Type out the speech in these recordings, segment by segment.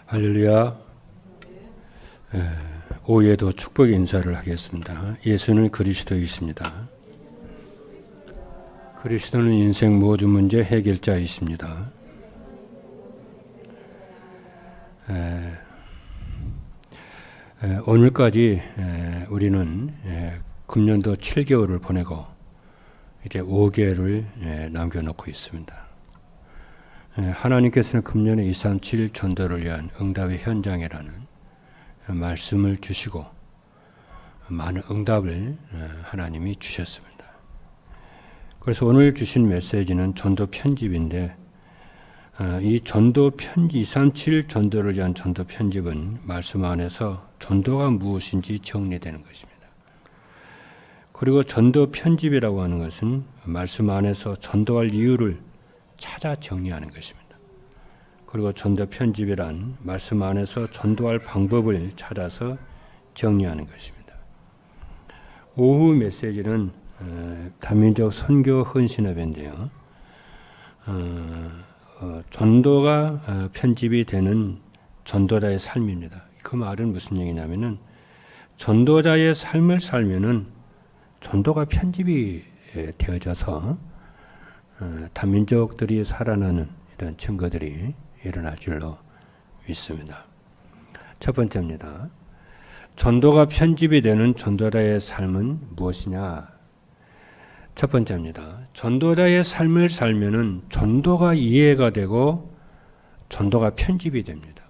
할렐루야. 오후에도 축복의 인사를 하겠습니다. 예수는 그리스도이십니다. 그리스도는 인생 모든 문제 해결자이십니다. 오늘까지 우리는 금년도 7개월을 보내고 이제 5개월을 남겨놓고 있습니다. 하나님께서는 금년에 237 전도를 위한 응답의 현장이라는 말씀을 주시고 많은 응답을 하나님이 주셨습니다. 그래서 오늘 주신 메시지는 전도 편집인데 이 전도 편집 237 전도를 위한 전도 편집은 말씀 안에서 전도가 무엇인지 정리되는 것입니다. 그리고 전도 편집이라고 하는 것은 말씀 안에서 전도할 이유를 찾아 정리하는 것입니다. 그리고 전도 편집이란 말씀 안에서 전도할 방법을 찾아서 정리하는 것입니다. 오후 메시지는 다민족 선교 헌신협인데요. 전도가 편집이 되는 전도자의 삶입니다. 그 말은 무슨 얘기냐면은 전도자의 삶을 살면은 전도가 편집이 되어져서 다민족들이 살아나는 이런 증거들이 일어날 줄로 믿습니다. 첫 번째입니다. 전도가 편집이 되는 전도자의 삶은 무엇이냐? 첫 번째입니다. 전도자의 삶을 살면은 전도가 이해가 되고 전도가 편집이 됩니다.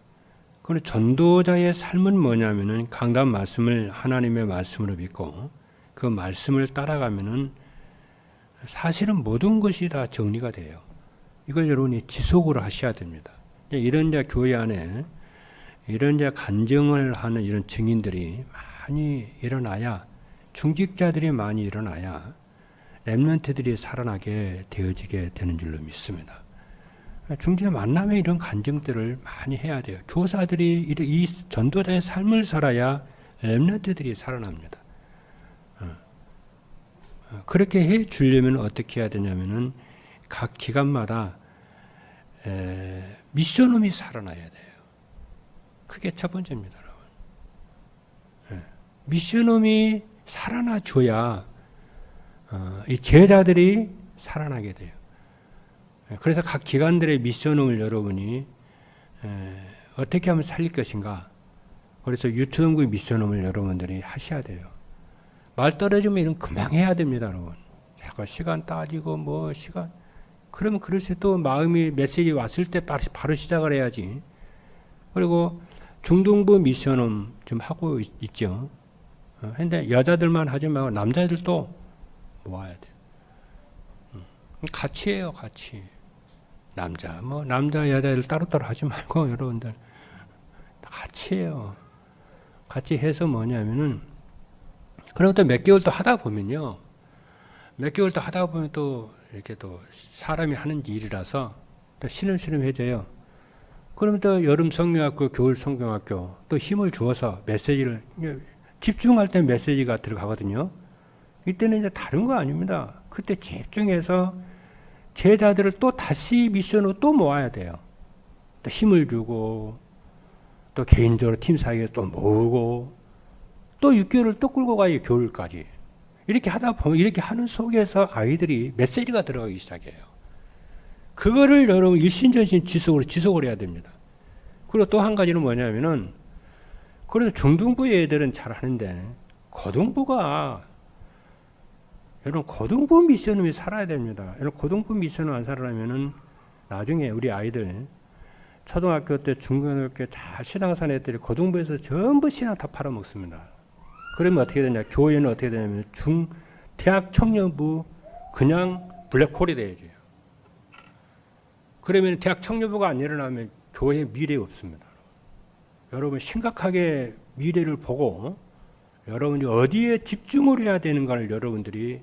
그리고 전도자의 삶은 뭐냐면은 강단 말씀을 하나님의 말씀으로 믿고 그 말씀을 따라가면은 사실은 모든 것이 다 정리가 돼요. 이걸 여러분이 지속으로 하셔야 됩니다. 이런 이제 교회 안에 이런 이제 간증을 하는 이런 증인들이 많이 일어나야, 중직자들이 많이 일어나야 렘넌트들이 살아나게 되어지게 되는 줄로 믿습니다. 중직자 만남에 이런 간증들을 많이 해야 돼요. 교사들이 이 전도자의 삶을 살아야 렘넌트들이 살아납니다. 그렇게 해 주려면 어떻게 해야 되냐면은 각 기관마다 미션홈이 살아나야 돼요. 그게 첫 번째입니다, 여러분. 미션홈이 살아나 줘야 이 제자들이 살아나게 돼요. 그래서 각 기관들의 미션홈을 여러분이 어떻게 하면 살릴 것인가? 그래서 유초등부의 미션홈을 여러분들이 하셔야 돼요. 말 떨어지면 이런 금방 해야 됩니다, 여러분. 자꾸 시간 따지고 시간. 그러면 그럴수 또 마음이 메시지 왔을 때 바로 시작을 해야지. 그리고 중등부 미션은 좀 하고 있죠. 근데 여자들만 하지 말고 남자들도 모아야 돼요. 같이 해요, 같이. 남자 여자들 따로따로 하지 말고 여러분들 같이 해요. 같이 해서 뭐냐면은 그럼 또 몇 개월 또 하다 보면요. 몇 개월 또 하다 보면 또 이렇게 또 사람이 하는 일이라서 또 시름시름해져요. 그럼 또 여름 성경학교, 겨울 성경학교 또 힘을 주어서 메시지를 집중할 때 메시지가 들어가거든요. 이때는 이제 다른 거 아닙니다. 그때 집중해서 제자들을 또 다시 미션으로 또 모아야 돼요. 또 힘을 주고 또 개인적으로 팀 사이에 또 모으고 또 6개월을 또 끌고 가요, 겨울까지. 이렇게 하다 보면 이렇게 하는 속에서 아이들이 메시지가 들어가기 시작해요. 그거를 여러분 일신전신 지속을 해야 됩니다. 그리고 또 한 가지는 뭐냐면은, 그래도 중등부 애들은 잘 하는데, 고등부가, 여러분 고등부 미션을 살아야 됩니다. 여러분 고등부 미션을 안 살아나면은 나중에 우리 아이들, 초등학교 때, 중고등학교 때 잘 신앙산 애들이 고등부에서 전부 신앙 다 팔아먹습니다. 그러면 어떻게 되냐? 교회는 어떻게 되냐면 대학 청년부 그냥 블랙홀이 돼야죠. 그러면 대학 청년부가 안 일어나면 교회에 미래 없습니다. 여러분 심각하게 미래를 보고 여러분이 어디에 집중을 해야 되는가를 여러분들이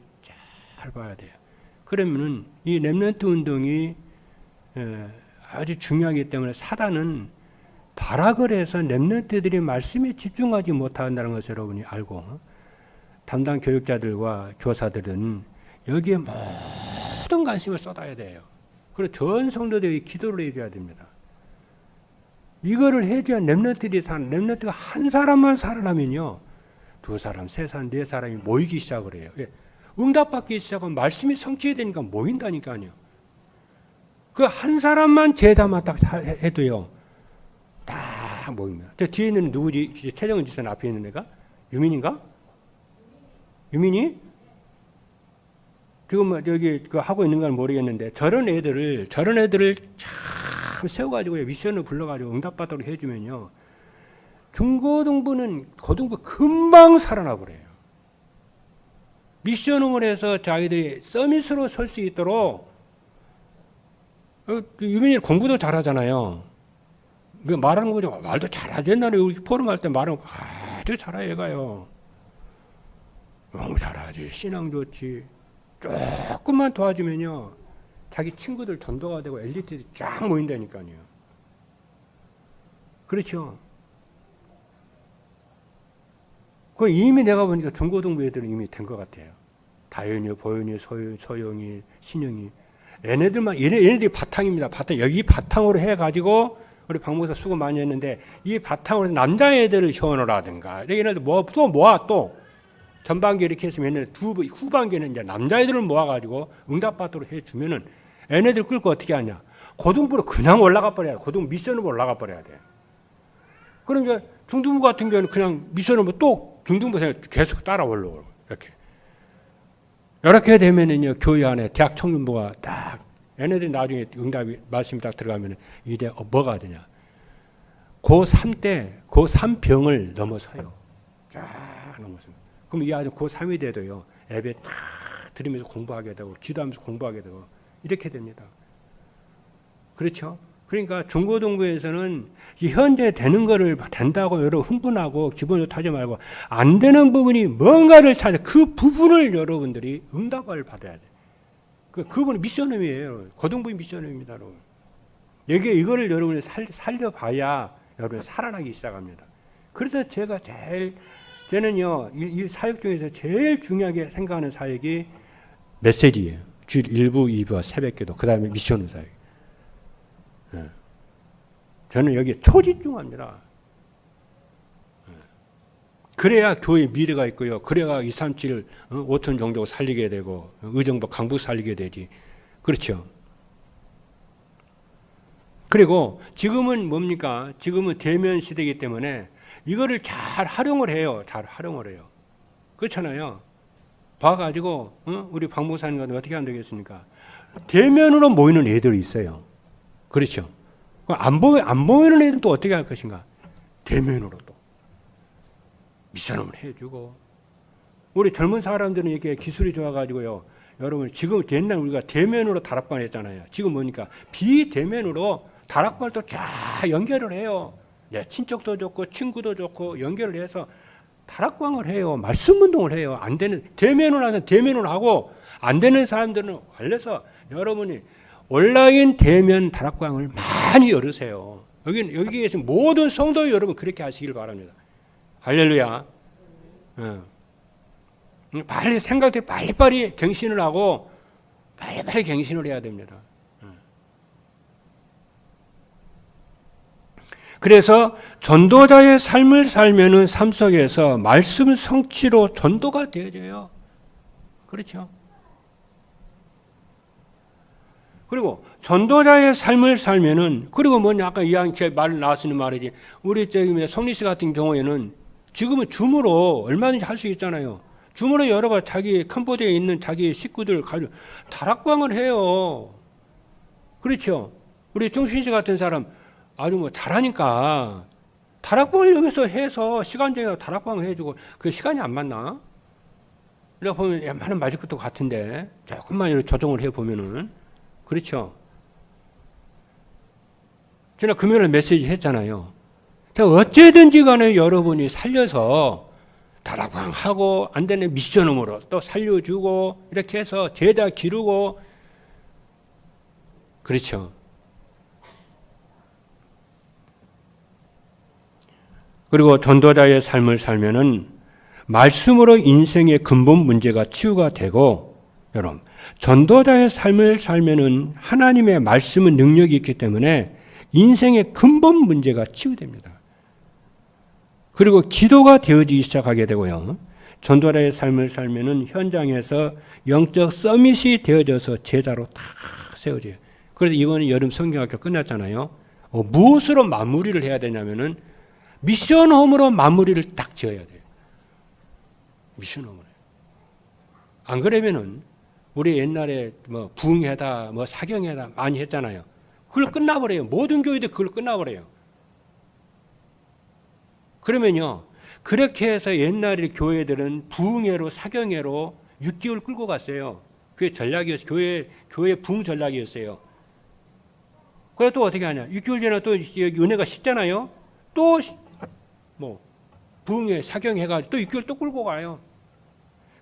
잘 봐야 돼요. 그러면은 이 렘넌트 운동이 아주 중요하기 때문에 사단은 발악을 해서 렘넌트들이 말씀에 집중하지 못한다는 것을 여러분이 알고 담당 교육자들과 교사들은 여기에 모든 관심을 쏟아야 돼요. 그리고 전 성도들이 기도를 해줘야 됩니다. 이거를 해줘야 렘넌트들이 사는, 렘넌트가 한 사람만 살아나면요. 2사람, 3사람, 4사람이 모이기 시작을 해요. 예. 응답받기 시작하면 말씀이 성취되니까 모인다니까요. 그 한 사람만 제자만 딱 해도요. 딱 모입니다. 뒤에 있는 누구지? 최정은 지선 앞에 있는 애가? 유민인가? 유민이? 지금 여기 하고 있는 건 모르겠는데 저런 애들을 참 세워가지고 미션을 불러가지고 응답받도록 해주면요. 중고등부는 고등부 금방 살아나 버려요. 미션을 해서 자기들이 서밋으로 설 수 있도록 유민이 공부도 잘하잖아요. 말하는 거죠. 말도 잘하죠. 옛날에 우리 포럼 할 때 말하는 거 아주 잘해 얘가요. 너무 잘하지. 신앙 좋지. 조금만 도와주면요. 자기 친구들 전도가 되고 엘리트들이 쫙 모인다니까요. 그렇죠. 그 이미 내가 보니까 중고등부 애들은 이미 된 것 같아요. 다현이, 보현이, 소영이, 신영이. 얘네들이 바탕입니다. 여기 바탕으로 해가지고 우리 박 목사 수고 많이 했는데 이 바탕으로 남자애들을 현호라든가 얘네들 또 모아 또 전반기 이렇게 했으면 얘네들 후반기는 이제 남자애들을 모아가지고 응답받도록 해주면은 얘네들 끌고 어떻게 하냐. 고등부로 그냥 올라가 버려야 돼. 고등 미션으로 올라가 버려야 돼. 그럼 이제 중등부 같은 경우는 그냥 미션으로 또 중등부 계속 따라 올라오고 이렇게 되면은요, 교회 안에 대학 청년부가 딱, 얘네들이 나중에 응답이, 말씀이 딱 들어가면 이게 뭐가 되냐. 고3 때, 고3병을 넘어서요. 쫙 넘어서요. 그럼 이 아이는 고3이 돼도요, 예배 탁 들으면서 공부하게 되고, 기도하면서 공부하게 되고, 이렇게 됩니다. 그렇죠? 그러니까 중고등부에서는 현재 되는 거를 된다고 여러분 흥분하고 기본적으로 타지 말고 안 되는 부분이 뭔가를 찾아 그 부분을 여러분들이 응답을 받아야 돼. 그 부분이 미션음이에요. 고등부의 미션음입니다, 여러분. 여기에 이거를 여러분이 살려봐야 여러분이 살아나기 시작합니다. 그래서 저는요, 이 사역 중에서 제일 중요하게 생각하는 사역이 메시지예요. 주일 1부, 2부와 새벽기도, 그 다음에 미션음 사역. 저는 여기에 초집중합니다. 그래야 교회 미래가 있고요. 그래야 237 5톤 종족 살리게 되고 의정부 강북 살리게 되지. 그렇죠. 그리고 지금은 뭡니까? 지금은 대면 시대이기 때문에 이거를 잘 활용을 해요. 잘 활용을 해요. 그렇잖아요. 봐가지고 우리 박 목사님과 어떻게 하면 되겠습니까? 대면으로 모이는 애들이 있어요. 그렇죠. 안 보이는 애들은 또 어떻게 할 것인가? 대면으로 또 미션을 해주고. 우리 젊은 사람들은 이렇게 기술이 좋아가지고요. 여러분 지금 옛날 우리가 대면으로 다락방 했잖아요. 지금 뭐니까 비대면으로 다락방을 또 쫙 연결을 해요. 내 친척도 좋고 친구도 좋고 연결을 해서 다락방을 해요. 말씀 운동을 해요. 안 되는 대면으로 하면 대면으로 하고 안 되는 사람들은 알려서 여러분이 온라인 대면 다락방을 많이 열으세요. 여기 계신 모든 성도 여러분 그렇게 하시길 바랍니다. 할렐루야. 빨리 생각돼 빨리빨리 갱신을 하고 빨리빨리 갱신을 해야 됩니다. 그래서 전도자의 삶을 살면은 삶 속에서 말씀 성취로 전도가 되어져요. 그렇죠. 그리고 전도자의 삶을 살면은 그리고 뭐냐 아까 이야기 말 나왔으니 말이지 우리 저기 성리 씨 같은 경우에는 지금은 줌으로 얼마든지 할 수 있잖아요. 줌으로 여러 가지 자기 캄보디아에 있는 자기 식구들 가지고 다락방을 해요. 그렇죠. 우리 정신 씨 같은 사람 아주 뭐 잘하니까 다락방을 여기서 해서 시간 정해서 다락방을 해주고 그 시간이 안 맞나? 내가 보면 웬만하면 맞을 것도 같은데 조금만 이렇게 조정을 해보면은 그렇죠. 제가 금요일에 메시지 했잖아요. 어쨌든지 간에 여러분이 살려서 다락방하고 안 되는 미션음으로 또 살려주고 이렇게 해서 제자 기르고 그렇죠. 그리고 전도자의 삶을 살면은 말씀으로 인생의 근본 문제가 치유가 되고 여러분 전도자의 삶을 살면은 하나님의 말씀은 능력이 있기 때문에 인생의 근본 문제가 치유됩니다. 그리고 기도가 되어지기 시작하게 되고요. 전도자의 삶을 살면은 현장에서 영적 서밋이 되어져서 제자로 탁 세워져요. 그래서 이번에 여름 성경학교 끝났잖아요. 무엇으로 마무리를 해야 되냐면은 미션홈으로 마무리를 딱 지어야 돼요. 미션홈으로. 안 그러면은 우리 옛날에 뭐 부흥회다, 뭐 사경회다 많이 했잖아요. 그걸 끝나버려요. 모든 교회들이 그걸 끝나버려요. 그러면요, 그렇게 해서 옛날에 교회들은 부흥회로 사경회로 6개월 끌고 갔어요. 그게 전략이었어요. 교회 부흥 전략이었어요. 그래 또 어떻게 하냐? 6개월 전에 또 은혜가 식잖아요. 또 뭐 부흥회 사경회가 또 6개월 또 끌고 가요.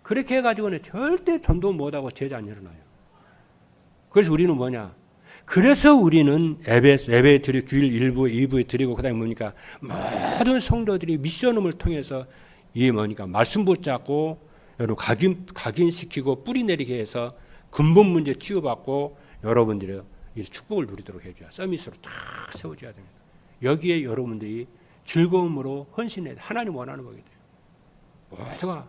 그렇게 해가지고는 절대 전도 못하고 제자 안 일어나요. 그래서 우리는 뭐냐? 그래서 우리는 예배 드리고 주일 1부, 2부에 드리고 그다음에 뭡니까? 모든 성도들이 미션홈을 통해서 이게 뭡니까? 말씀 붙잡고 여러분 각인시키고 뿌리 내리게 해서 근본 문제 치유받고 여러분들의 축복을 누리도록 해줘야 서밋으로 탁 세워줘야 됩니다. 여기에 여러분들이 즐거움으로 헌신해 하나님 원하는 거기 때문에 모두가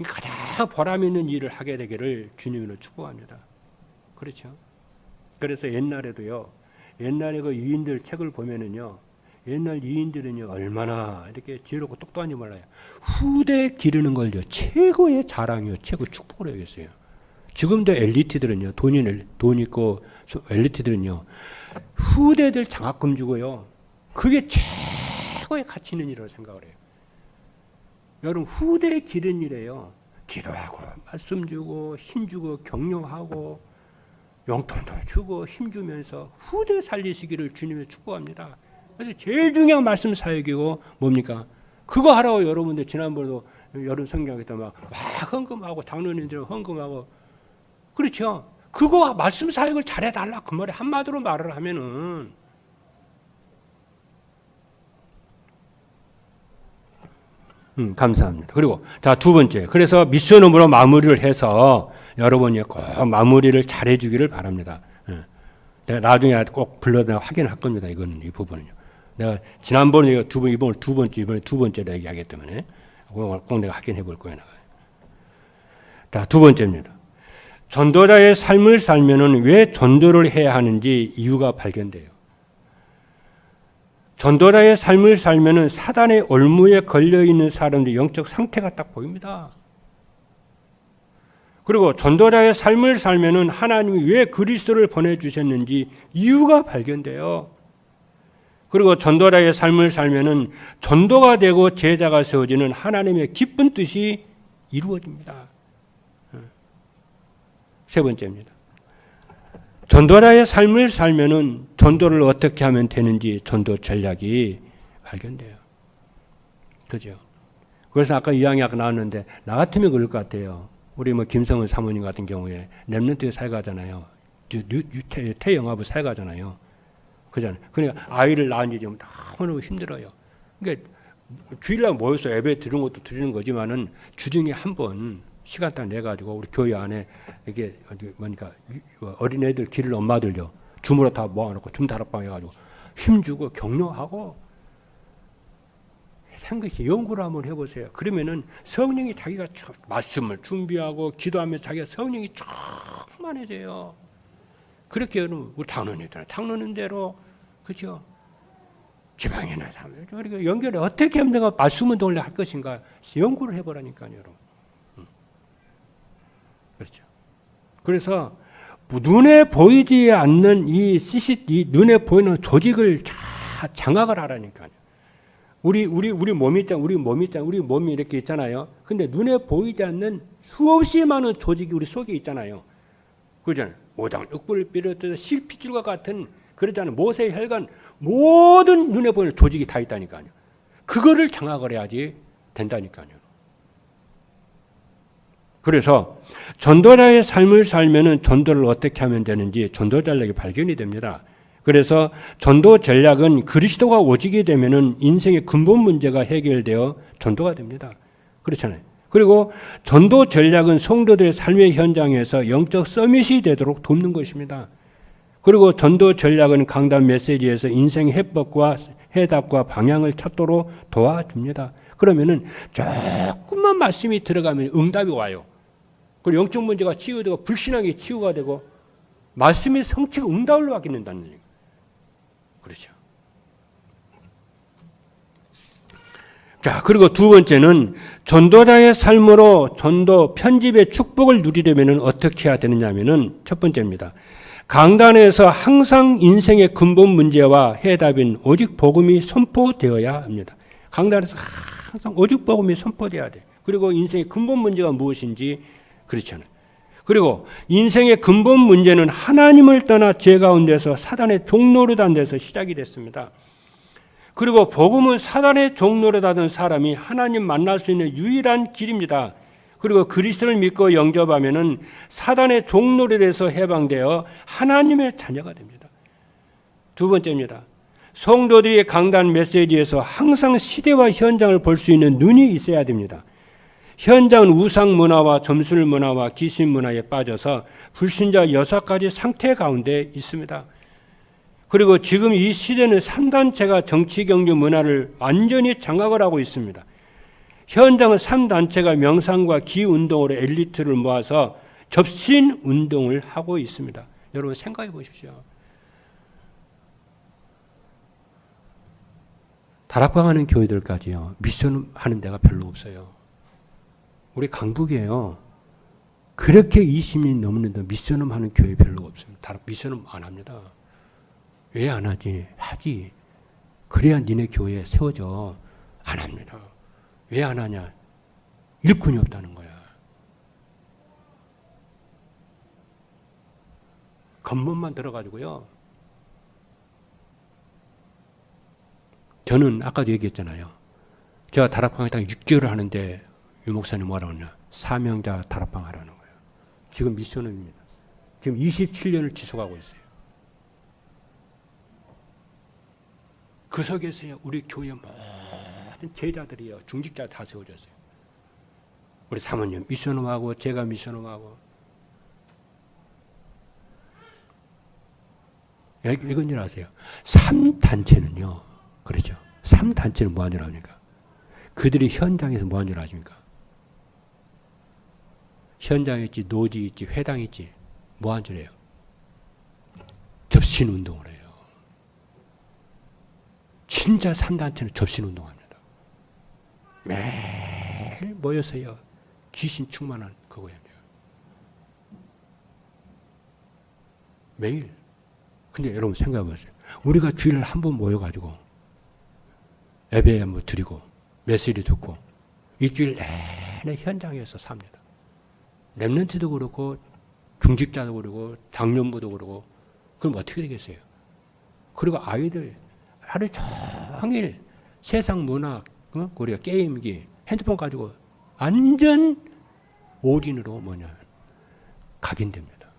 가장 보람 있는 일을 하게 되기를 주님으로 축복합니다. 그렇죠? 그래서 옛날에도요. 옛날에 그 이인들 책을 보면은요. 옛날 이인들은요. 얼마나 이렇게 지혜롭고 똑똑한지 몰라요. 후대 기르는 걸요. 최고의 자랑이요. 최고 축복을 여겼어요. 지금도 엘리트들은요. 돈 있고 엘리트들은요. 후대들 장학금 주고요. 그게 최고의 가치 있는 일이라고 생각을 해요. 여러분 후대 기른 일이에요. 기도하고 말씀 주고 힘 주고 격려하고 용돈도 주고 힘 주면서 후대 살리시기를 주님의 축복합니다. 그래서 제일 중요한 말씀 사역이고 뭡니까? 그거 하라고 여러분들 지난번에도 여름 성경에 막 헌금하고 당론인들 헌금하고 그렇죠. 그거 말씀 사역을 잘해달라 그 말에 한마디로 말을 하면은 감사합니다. 그리고 자, 두 번째. 그래서 미션홈으로 마무리를 해서 여러분이 꼭 마무리를 잘해 주기를 바랍니다. 내가 나중에 꼭 불러다 확인할 겁니다. 이거는 이 부분은요. 내가 지난번에 이번에 두 번째로 얘기하기 때문에 꼭 내가 확인해 볼 거예요. 자, 두 번째입니다. 전도자의 삶을 살면은 왜 전도를 해야 하는지 이유가 발견돼요. 전도자의 삶을 살면은 사단의 올무에 걸려 있는 사람들의 영적 상태가 딱 보입니다. 그리고 전도자의 삶을 살면은 하나님이 왜 그리스도를 보내주셨는지 이유가 발견돼요. 그리고 전도자의 삶을 살면은 전도가 되고 제자가 세워지는 하나님의 기쁜 뜻이 이루어집니다. 세 번째입니다. 전도자의 삶을 살면은 전도를 어떻게 하면 되는지 전도 전략이 발견돼요. 그죠? 그래서 아까 이야기 아까 나왔는데 나 같으면 그럴 것 같아요. 우리 뭐 김성은 사모님 같은 경우에 렘넌트에 살가잖아요. 태영하고 살가잖아요. 그잖아요. 그러니까 아이를 낳은 지 좀 너무너무 힘들어요. 그러니까 주일날 모여서 예배 드리는 것도 드리는 거지만은 주중에 한 번 시간 딱 내 가지고 우리 교회 안에 이게 뭐니까 어린애들 기를 엄마들요 주무로 다 모아놓고 줌다락방 해가지고 힘주고 격려하고 생각해 연구를 한번 해보세요. 그러면은 성령이 자기가 말씀을 준비하고 기도하면서 자기가 성령이 충만해져요. 그렇게 우리 당론인 대로 그렇죠. 지방이나 사람 우리가 연결해 어떻게 하면 내가 말씀 운동을 할 것인가 연구를 해보라니까요, 여러분. 그렇죠. 그래서 눈에 보이지 않는 이 눈에 보이는 조직을 장악을 하라니까요. 우리 몸이 우리 몸이 이렇게 있잖아요. 근데 눈에 보이지 않는 수없이 많은 조직이 우리 속에 있잖아요. 그러잖아요. 오장 육부를 비롯해서 실핏줄과 같은 그러잖아요. 모세의 혈관 모든 눈에 보이는 조직이 다 있다니까요. 그거를 장악을 해야지 된다니까요. 그래서 전도자의 삶을 살면은 전도를 어떻게 하면 되는지 전도 전략이 발견이 됩니다. 그래서 전도 전략은 그리스도가 오지게 되면은 인생의 근본 문제가 해결되어 전도가 됩니다. 그렇잖아요. 그리고 전도 전략은 성도들의 삶의 현장에서 영적 서밋이 되도록 돕는 것입니다. 그리고 전도 전략은 강단 메시지에서 인생 해법과 해답과 방향을 찾도록 도와줍니다. 그러면은 조금만 말씀이 들어가면 응답이 와요. 그리고 영적 문제가 치유되고 불신앙이 치유가 되고 말씀이 성취가 응답을 받게 된다는 얘기예요. 그렇죠. 자, 그리고 두 번째는 전도자의 삶으로 전도 편집의 축복을 누리려면 어떻게 해야 되느냐면은 첫 번째입니다. 강단에서 항상 인생의 근본 문제와 해답인 오직 복음이 선포되어야 합니다. 강단에서 항상 오직 복음이 선포되어야 돼. 그리고 인생의 근본 문제가 무엇인지 그렇잖아요. 그리고 인생의 근본 문제는 하나님을 떠나 죄 가운데서 사단의 종노릇한 데서 시작이 됐습니다. 그리고 복음은 사단의 종노릇하던 사람이 하나님 만날 수 있는 유일한 길입니다. 그리고 그리스도를 믿고 영접하면은 사단의 종노릇에서 해방되어 하나님의 자녀가 됩니다. 두 번째입니다. 성도들이 강단 메시지에서 항상 시대와 현장을 볼 수 있는 눈이 있어야 됩니다. 현장은 우상 문화와 점술 문화와 귀신 문화에 빠져서 불신자 6가지 상태 가운데 있습니다. 그리고 지금 이 시대는 3단체가 정치, 경제, 문화를 완전히 장악을 하고 있습니다. 현장은 3단체가 명상과 기운동으로 엘리트를 모아서 접신 운동을 하고 있습니다. 여러분 생각해 보십시오. 다락방하는 교회들까지요. 미션 하는 데가 별로 없어요. 우리 강북이에요. 그렇게 20년 넘는데 미션음 하는 교회 별로 없습니다. 미션음 안 합니다. 왜 안 하지? 하지. 그래야 니네 교회에 세워져. 안 합니다. 왜 안 하냐? 일꾼이 없다는 거야. 겉멋만 들어가지고요. 저는 아까도 얘기했잖아요. 제가 다락방에 딱 6개월을 하는데 유 목사님 뭐라고 하냐? 사명자 다락방 하라는 거예요. 지금 미션입니다. 지금 27년을 지속하고 있어요. 그 속에서요, 우리 교회 모든 제자들이요, 중직자 다 세워졌어요. 우리 사모님 미션홈하고 제가 미션홈하고. 이건 줄 아세요? 3단체는요, 그렇죠. 3단체는 뭐 하는 줄 아십니까? 그들이 현장에서 뭐 하는 줄 아십니까? 현장에 있지, 노지 있지, 회당 있지, 뭐 하는 줄 해요? 접신 운동을 해요. 진짜 3단체는 접신 운동합니다. 매일 모여서요, 귀신 충만한 그거예요. 매일. 근데 여러분 생각해 보세요. 우리가 주일날 한 번 모여가지고 예배 한번 드리고 메시지 듣고 일주일 내내 현장에서 삽니다. 렘넌트도 그렇고 중직자도 그렇고 장년부도 그렇고. 그럼 어떻게 되겠어요? 그리고 아이들 하루 종일 세상 문화, 우리가 게임기, 핸드폰 가지고 완전 올인으로 각인됩니다.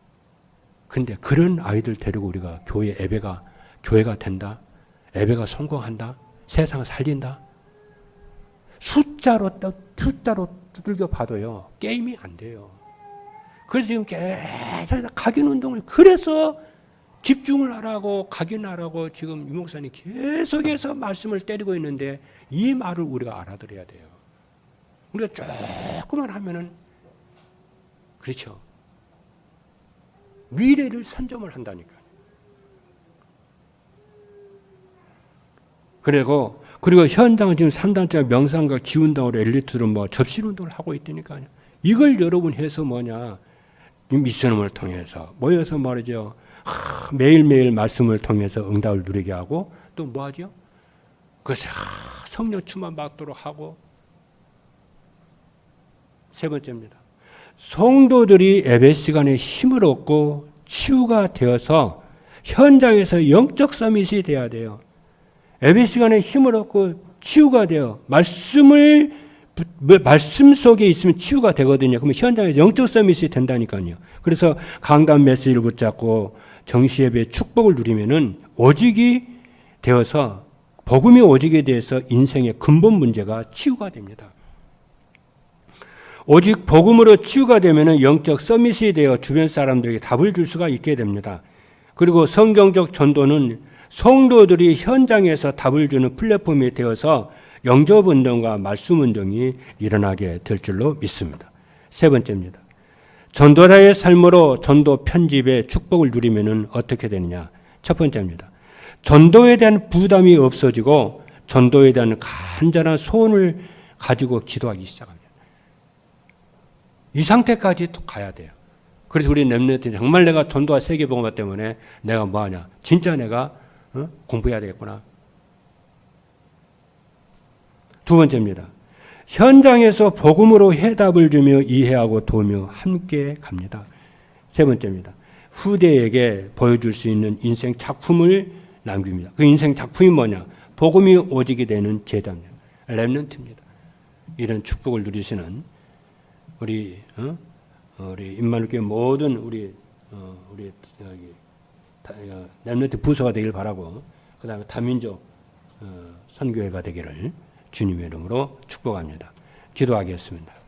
근데 그런 아이들 데리고 우리가 교회가 된다? 예배가 성공한다? 세상을 살린다? 숫자로 두들겨 봐도요, 게임이 안 돼요. 그래서 지금 계속 각인 운동을, 그래서 집중을 하라고, 각인하라고 지금 유 목사님 계속해서 말씀을 때리고 있는데 이 말을 우리가 알아들어야 돼요. 우리가 조금만 하면은, 그렇죠. 미래를 선점을 한다니까요. 그리고 현장은 지금 3단체가 명상과 기운동으로 엘리트로 접신운동을 하고 있다니까요. 이걸 여러분 해서 미션을 통해서 모여서 말이죠. 매일매일 말씀을 통해서 응답을 누리게 하고, 또 뭐 하죠? 그것을 성령 충만 받도록 하고. 세 번째입니다. 성도들이 예배 시간에 힘을 얻고 치유가 되어서 현장에서 영적 서밋이 돼야 돼요. 예배 시간에 힘을 얻고 치유가 돼요. 말씀 속에 있으면 치유가 되거든요. 그러면 현장에서 영적 서밋이 된다니까요. 그래서 강단 메시지를 붙잡고 정시 예배의 축복을 누리면은 오직이 되어서, 복음이 오직에 대해서 인생의 근본 문제가 치유가 됩니다. 오직 복음으로 치유가 되면은 영적 서밋이 되어 주변 사람들에게 답을 줄 수가 있게 됩니다. 그리고 성경적 전도는 성도들이 현장에서 답을 주는 플랫폼이 되어서 영접운동과 말씀운동이 일어나게 될 줄로 믿습니다. 세 번째입니다. 전도자의 삶으로 전도 편집의 축복을 누리면 어떻게 되느냐. 첫 번째입니다. 전도에 대한 부담이 없어지고 전도에 대한 간절한 소원을 가지고 기도하기 시작합니다. 이 상태까지 또 가야 돼요. 그래서 우리 렘넌트 정말 내가 전도와 세계복음화 때문에 내가 뭐하냐. 진짜 내가 공부해야 되겠구나. 두 번째입니다. 현장에서 복음으로 해답을 주며 이해하고 도우며 함께 갑니다. 세 번째입니다. 후대에게 보여줄 수 있는 인생 작품을 남깁니다. 그 인생 작품이 뭐냐? 복음이 오직이 되는 제자입니다. 렘넌트입니다. 이런 축복을 누리시는 우리 임마누엘 교회 모든 우리 렘넌트 부서가 되길 바라고, 그다음에 다민족 선교회가 되기를 주님의 이름으로 축복합니다. 기도하겠습니다.